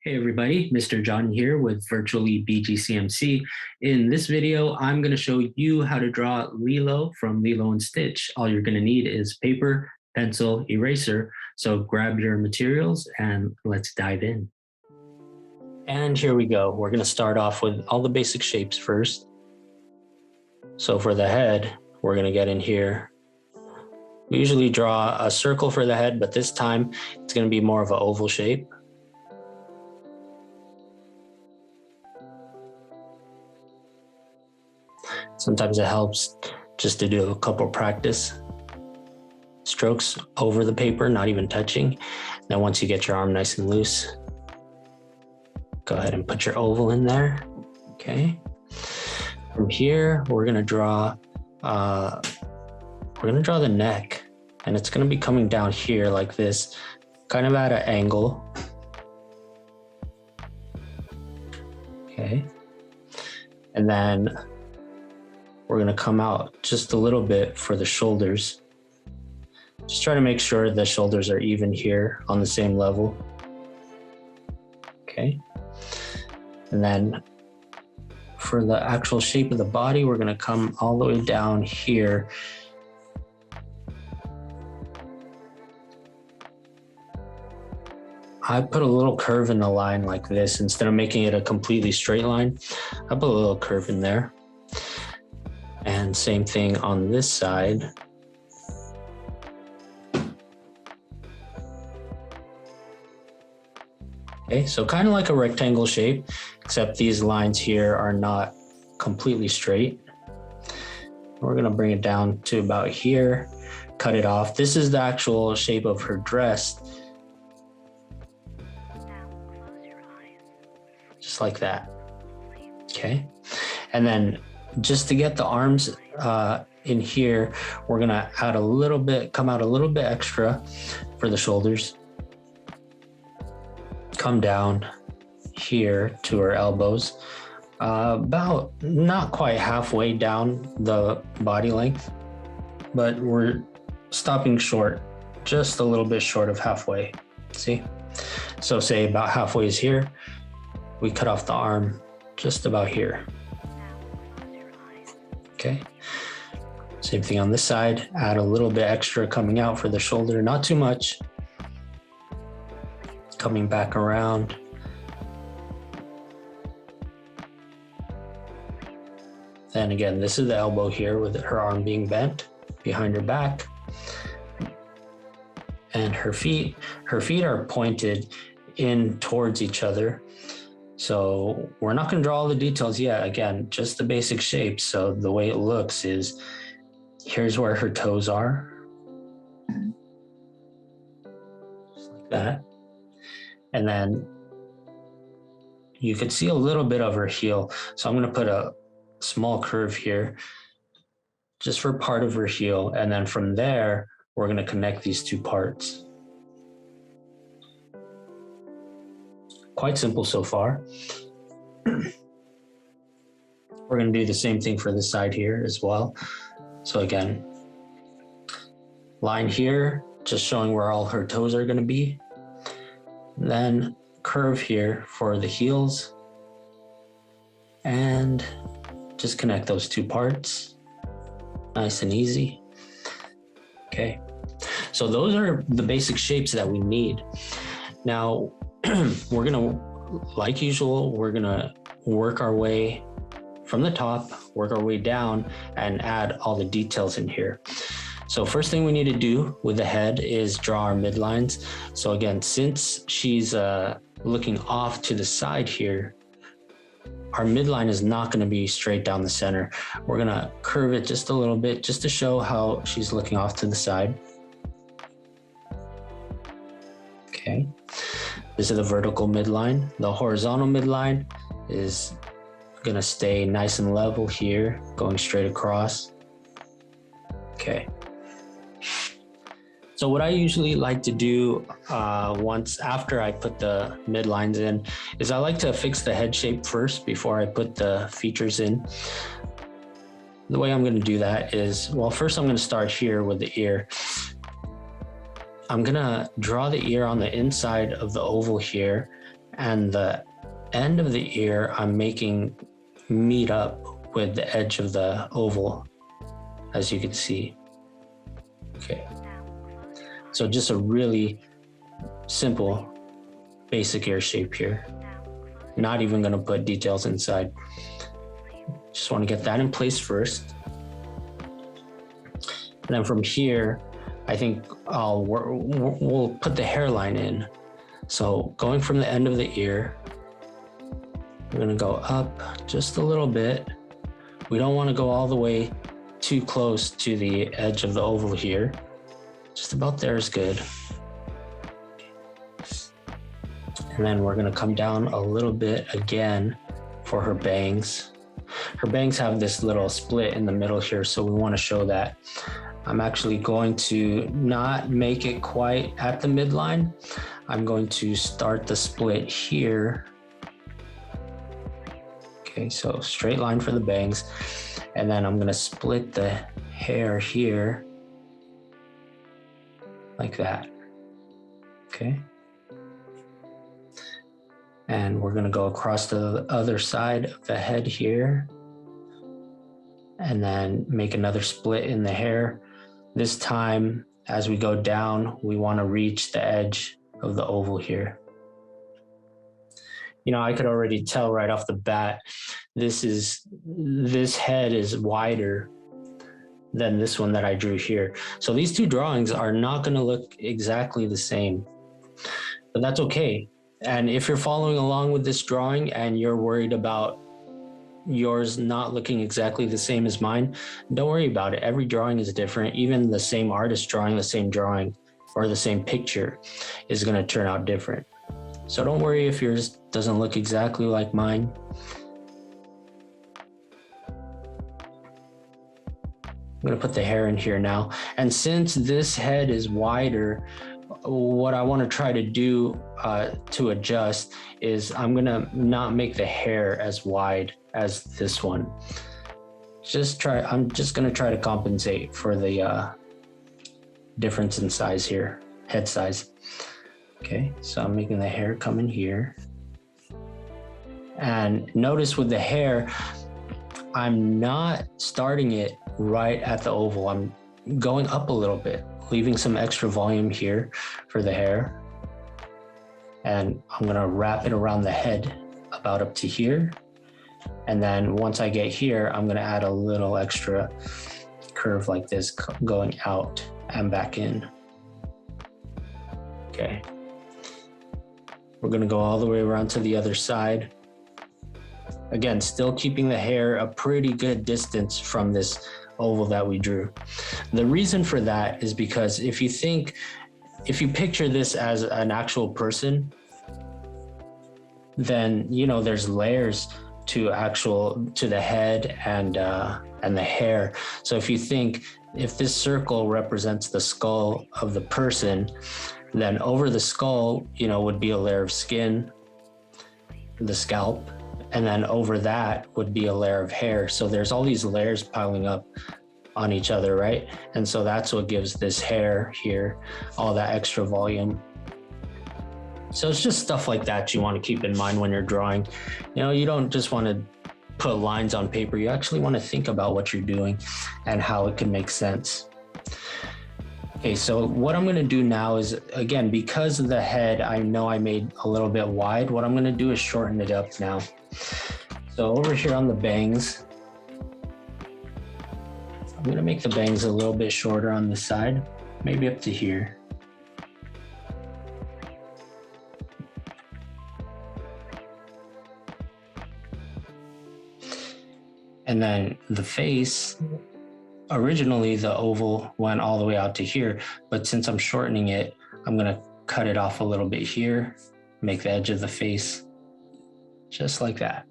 Hey everybody, Mr. John here with virtually BGCMC. In this video, I'm going to show you how to draw Lilo from Lilo and Stitch. All you're going to need is paper, pencil, eraser. So grab your materials and let's dive in. And here we go. We're going to start off with all the basic shapes first. So for the head, we're going to get in here. We usually draw a circle for the head, but this time it's going to be more of an oval shape. Sometimes it helps just to do a couple practice strokes over the paper, not even touching. Then once you get your arm nice and loose, go ahead and put your oval in there. Okay. From here, we're gonna draw the neck, and it's gonna be coming down here like this, kind of at an angle. Okay. And then we're going to come out just a little bit for the shoulders. Just try to make sure the shoulders are even here on the same level. Okay. And then for the actual shape of the body, we're going to come all the way down here. I put a little curve in the line like this. Instead of making it a completely straight line, I put a little curve in there. And same thing on this side. Okay, so kind of like a rectangle shape, except these lines here are not completely straight. We're gonna bring it down to about here, cut it off. This is the actual shape of her dress. Just like that. Okay, and then just to get the arms in here, we're gonna add a little bit, come out a little bit extra for the shoulders. Come down here to her elbows, about not quite halfway down the body length, but we're stopping short, just a little bit short of halfway, see? So say about halfway is here, we cut off the arm just about here. Okay, same thing on this side, add a little bit extra coming out for the shoulder, not too much. Coming back around. Then again, this is the elbow here with her arm being bent behind her back. And her feet are pointed in towards each other. So we're not going to draw all the details yet. Again, just the basic shape. So the way it looks is, here's where her toes are. Just like that. And then you could see a little bit of her heel. So I'm going to put a small curve here just for part of her heel. And then from there, we're going to connect these two parts. Quite simple so far. We're going to do the same thing for this side here as well. So again, line here, just showing where all her toes are going to be. And then curve here for the heels. And just connect those two parts. Nice and easy. Okay. So those are the basic shapes that we need. Now, we're gonna, like usual, we're gonna work our way from the top, work our way down, and add all the details in here. So first thing we need to do with the head is draw our midlines. So again, since she's looking off to the side here, our midline is not gonna be straight down the center. We're gonna curve it just a little bit, just to show how she's looking off to the side. Okay. This is the vertical midline. The horizontal midline is gonna stay nice and level here, going straight across. Okay. So what I usually like to do once after I put the midlines in is I like to fix the head shape first before I put the features in. The way I'm gonna do that is, well, first I'm gonna start here with the ear. I'm gonna draw the ear on the inside of the oval here And the end of the ear, I'm making meet up with the edge of the oval, as you can see. Okay. So just a really simple, basic ear shape here. Not even going to put details inside. Just want to get that in place first. And then from here, I think we'll put the hairline in. So going from the end of the ear, we're going to go up just a little bit. We don't want to go all the way too close to the edge of the oval here. Just about there is good. And then we're going to come down a little bit again for her bangs. Her bangs have this little split in the middle here, so we want to show that. I'm actually going to not make it quite at the midline. I'm going to start the split here. Okay, so straight line for the bangs. And then I'm going to split the hair here like that. Okay. And we're going to go across to the other side of the head here. And then make another split in the hair. This time, as we go down, we want to reach the edge of the oval here. You know, I could already tell right off the bat, this head is wider than this one that I drew here. So these two drawings are not going to look exactly the same, but that's okay. And if you're following along with this drawing and you're worried about yours not looking exactly the same as mine, don't worry about it. Every drawing is different. Even the same artist drawing the same drawing or the same picture is going to turn out different. So don't worry if yours doesn't look exactly like mine. I'm going to put the hair in here now. And since this head is wider, what I want to try to do to adjust is I'm going to not make the hair as wide as this one. I'm just going to try to compensate for the difference in size here, head size. Okay, so I'm making the hair come in here. And notice with the hair, I'm not starting it right at the oval. I'm going up a little bit, leaving some extra volume here for the hair. And I'm gonna wrap it around the head about up to here. And then once I get here, I'm gonna add a little extra curve like this going out and back in. Okay. We're gonna go all the way around to the other side. Again, still keeping the hair a pretty good distance from this oval that we drew. The reason for that is because if you picture this as an actual person, then you know there's layers to the head and the hair. So if this circle represents the skull of the person, then over the skull, you know, would be a layer of skin, the scalp, and then over that would be a layer of hair. So there's all these layers piling up on each other, right? And so that's what gives this hair here all that extra volume. So it's just stuff like that you want to keep in mind when you're drawing. You know, you don't just want to put lines on paper. You actually want to think about what you're doing and how it can make sense. Okay, so what I'm going to do now is, again, because of the head, I know I made a little bit wide. What I'm going to do is shorten it up now. So over here on the bangs, I'm going to make the bangs a little bit shorter on this side, maybe up to here. And then the face, originally the oval went all the way out to here, but since I'm shortening it, I'm going to cut it off a little bit here, make the edge of the face just like that.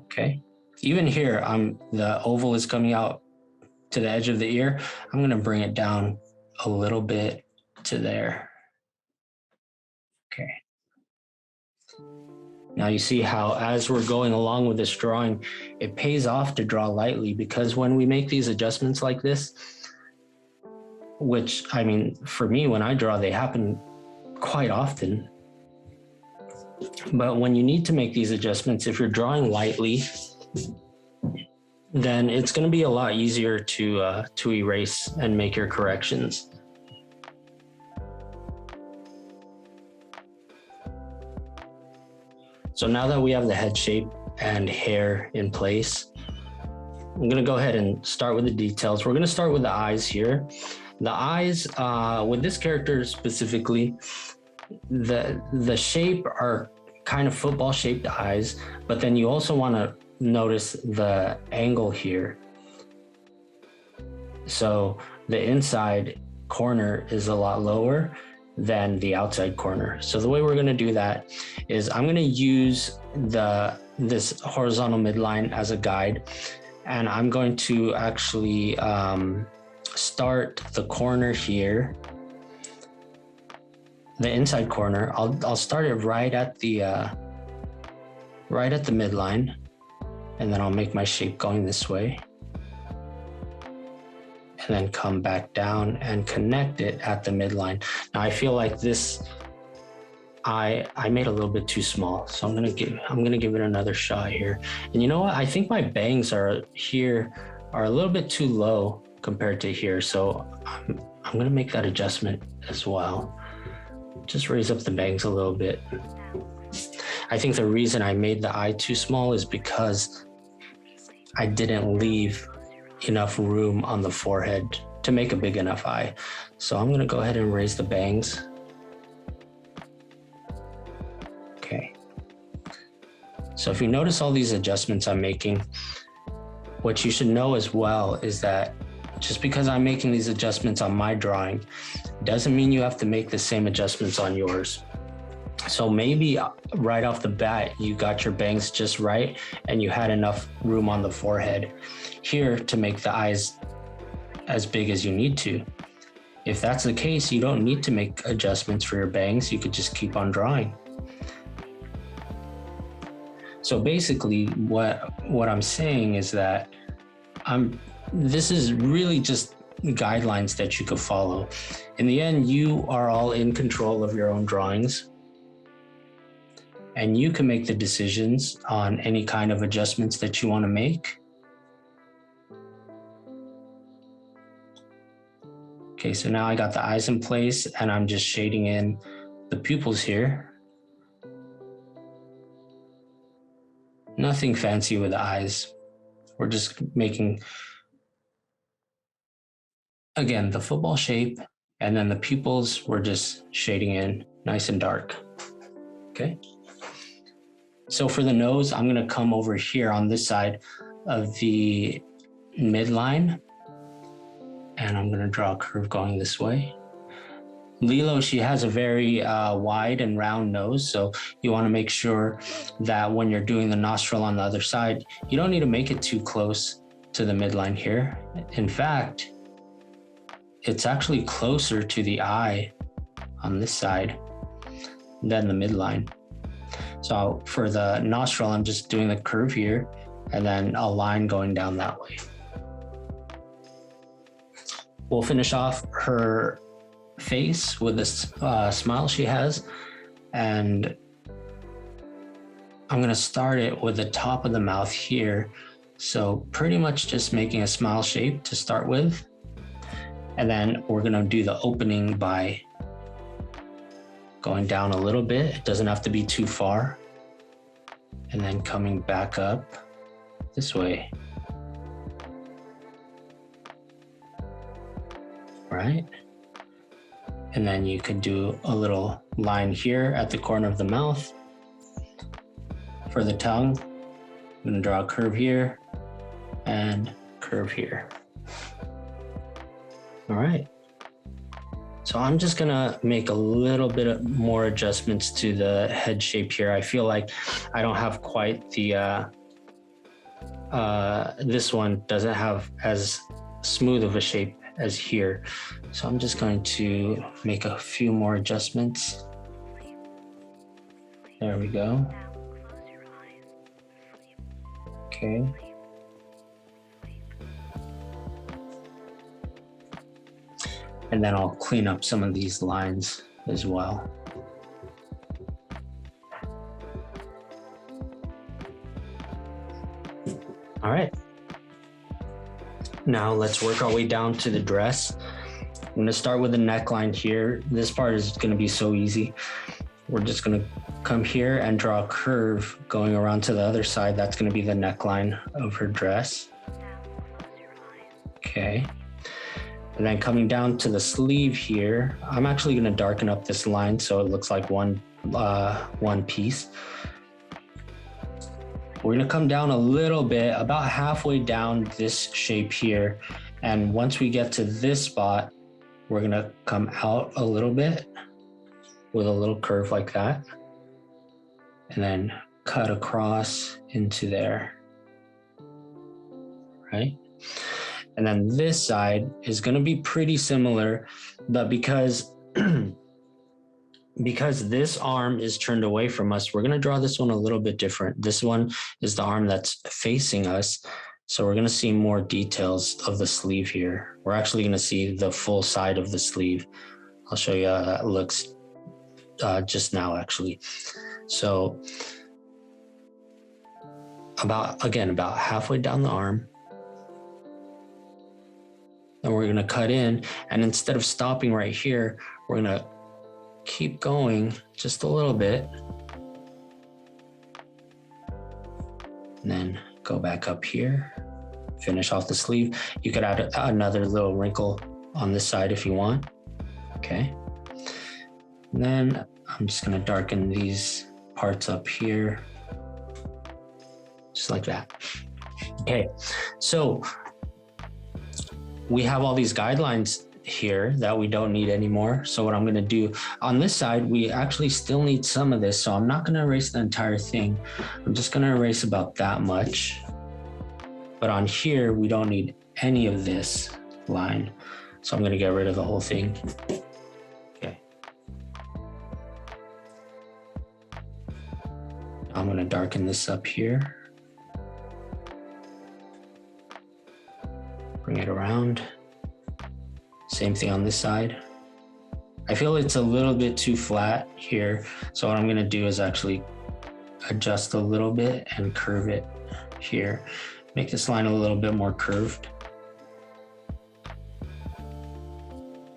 Okay. Even here, the oval is coming out to the edge of the ear. I'm going to bring it down a little bit to there. Okay. Now you see how as we're going along with this drawing, it pays off to draw lightly, because when we make these adjustments like this, which, I mean, for me, when I draw, they happen quite often. But when you need to make these adjustments, if you're drawing lightly, then it's going to be a lot easier to erase and make your corrections. So now that we have the head shape and hair in place, I'm going to go ahead and start with the details. We're going to start with the eyes here. The eyes, with this character specifically, the shape are kind of football shaped eyes, but then you also want to notice the angle here. So the inside corner is a lot lower than the outside corner. So the way we're going to do that is I'm going to use this horizontal midline as a guide, and I'm going to actually start the corner here, the inside corner. I'll start it right at the midline, and then I'll make my shape going this way, and then come back down and connect it at the midline. Now I feel like this I made a little bit too small, so I'm gonna give it another shot here. And you know what? I think my bangs are a little bit too low compared to here, so I'm gonna make that adjustment as well. Just raise up the bangs a little bit. I think the reason I made the eye too small is because I didn't leave enough room on the forehead to make a big enough eye. So I'm going to go ahead and raise the bangs. Okay. So if you notice all these adjustments I'm making, what you should know as well is that just because I'm making these adjustments on my drawing doesn't mean you have to make the same adjustments on yours. So maybe right off the bat, you got your bangs just right and you had enough room on the forehead here to make the eyes as big as you need to. If that's the case, you don't need to make adjustments for your bangs. You could just keep on drawing. So basically what I'm saying is that this is really just guidelines that you could follow. In the end, you are all in control of your own drawings, and you can make the decisions on any kind of adjustments that you want to make. Okay, so now I got the eyes in place and I'm just shading in the pupils here. Nothing fancy with the eyes. We're just making, again, the football shape, and then the pupils we're just shading in nice and dark. Okay. So for the nose, I'm going to come over here on this side of the midline, and I'm going to draw a curve going this way. Lilo, she has a very wide and round nose, so you want to make sure that when you're doing the nostril on the other side, you don't need to make it too close to the midline here. In fact, it's actually closer to the eye on this side than the midline. So for the nostril, I'm just doing the curve here and then a line going down that way. We'll finish off her face with this smile she has, and I'm going to start it with the top of the mouth here. So pretty much just making a smile shape to start with, and then we're going to do the opening by going down a little bit. It doesn't have to be too far, and then coming back up this way. Right? And then you could do a little line here at the corner of the mouth. For the tongue, I'm going to draw a curve here and curve here. All right. So I'm just going to make a little bit more adjustments to the head shape here. I feel like I don't have quite the, this one doesn't have as smooth of a shape as here. So I'm just going to make a few more adjustments. There we go. Okay. And then I'll clean up some of these lines as well. All right. Now let's work our way down to the dress. I'm going to start with the neckline here. This part is going to be so easy. We're just going to come here and draw a curve going around to the other side. That's going to be the neckline of her dress. Okay. And then coming down to the sleeve here, I'm actually going to darken up this line so it looks like one piece. We're going to come down a little bit, about halfway down this shape here. And once we get to this spot, we're going to come out a little bit with a little curve like that. And then cut across into there, right? And then this side is going to be pretty similar, but because this arm is turned away from us, we're going to draw this one a little bit different. This one is the arm that's facing us. So we're going to see more details of the sleeve here. We're actually going to see the full side of the sleeve. I'll show you how that looks just now, actually. So about halfway down the arm. Then we're going to cut in, and instead of stopping right here, we're going to keep going just a little bit. And then go back up here, finish off the sleeve. You could add another little wrinkle on this side if you want. Okay. And then I'm just going to darken these parts up here, just like that. Okay. So we have all these guidelines here that we don't need anymore. So what I'm going to do on this side, we actually still need some of this. So I'm not going to erase the entire thing. I'm just going to erase about that much. But on here, we don't need any of this line. So I'm going to get rid of the whole thing. Okay. I'm going to darken this up here. Bring it around. Same thing on this side. I feel it's a little bit too flat here. So what I'm going to do is actually adjust a little bit and curve it here. Make this line a little bit more curved.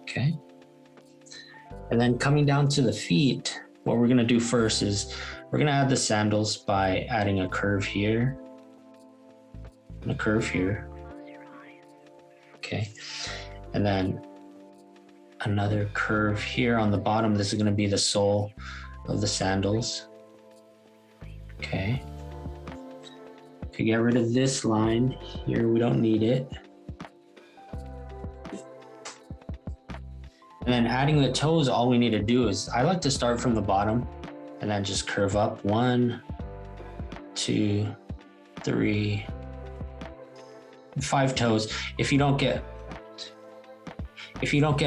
Okay. And then coming down to the feet, what we're going to do first is we're going to add the sandals by adding a curve here and a curve here. Okay. And then another curve here on the bottom. This is going to be the sole of the sandals. Okay. To get rid of this line here, we don't need it. And then adding the toes, all we need to do is, I like to start from the bottom and then just curve up 1, 2, 3, 5 toes. If you don't get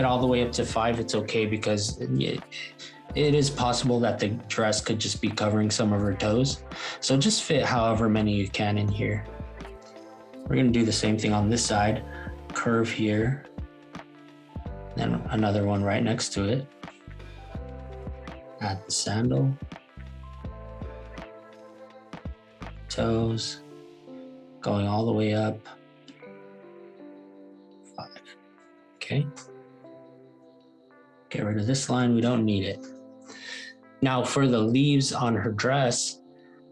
all the way up to 5, it's okay, because it is possible that the dress could just be covering some of her toes. So just fit however many you can in here. We're going to do the same thing on this side. Curve here. Then another one right next to it. Add the sandal. Toes. Going all the way up. 5. Okay. Get rid of this line, we don't need it. Now for the leaves on her dress,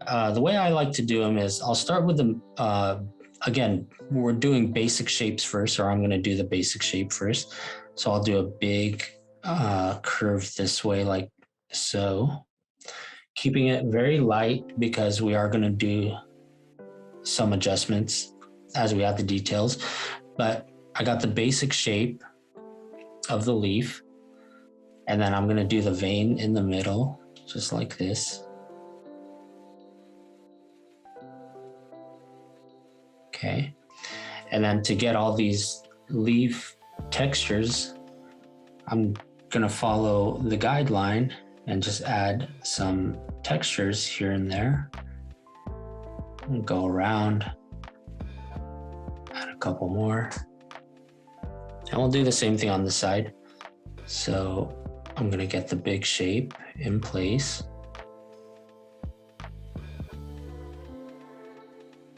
the way I like to do them is I'll start with the, again, we're doing basic shapes first, or I'm going to do the basic shape first. So I'll do a big curve this way, like so. Keeping it very light because we are going to do some adjustments as we add the details. But I got the basic shape of the leaf. And then I'm going to do the vein in the middle, just like this. Okay. And then to get all these leaf textures, I'm going to follow the guideline and just add some textures here and there. And go around, add a couple more. And we'll do the same thing on this side. So I'm going to get the big shape in place.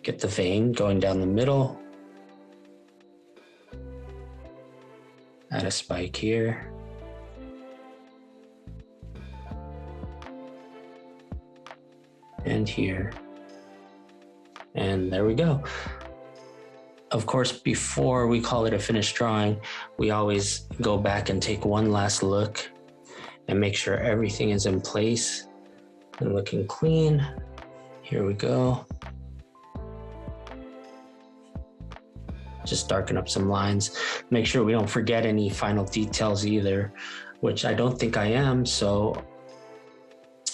Get the vein going down the middle. Add a spike here. And here. And there we go. Of course, before we call it a finished drawing, we always go back and take one last look and make sure everything is in place and looking clean. Here we go. Just darken up some lines. Make sure we don't forget any final details either, which I don't think I am. So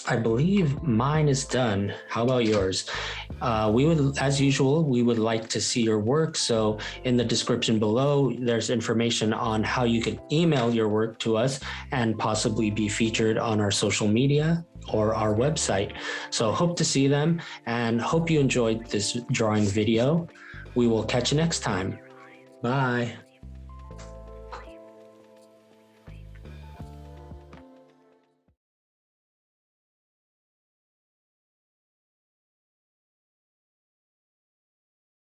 I believe mine is done. How about yours? We would, as usual, we would like to see your work. So in the description below, there's information on how you can email your work to us and possibly be featured on our social media or our website. So hope to see them and hope you enjoyed this drawing video. We will catch you next time. Bye.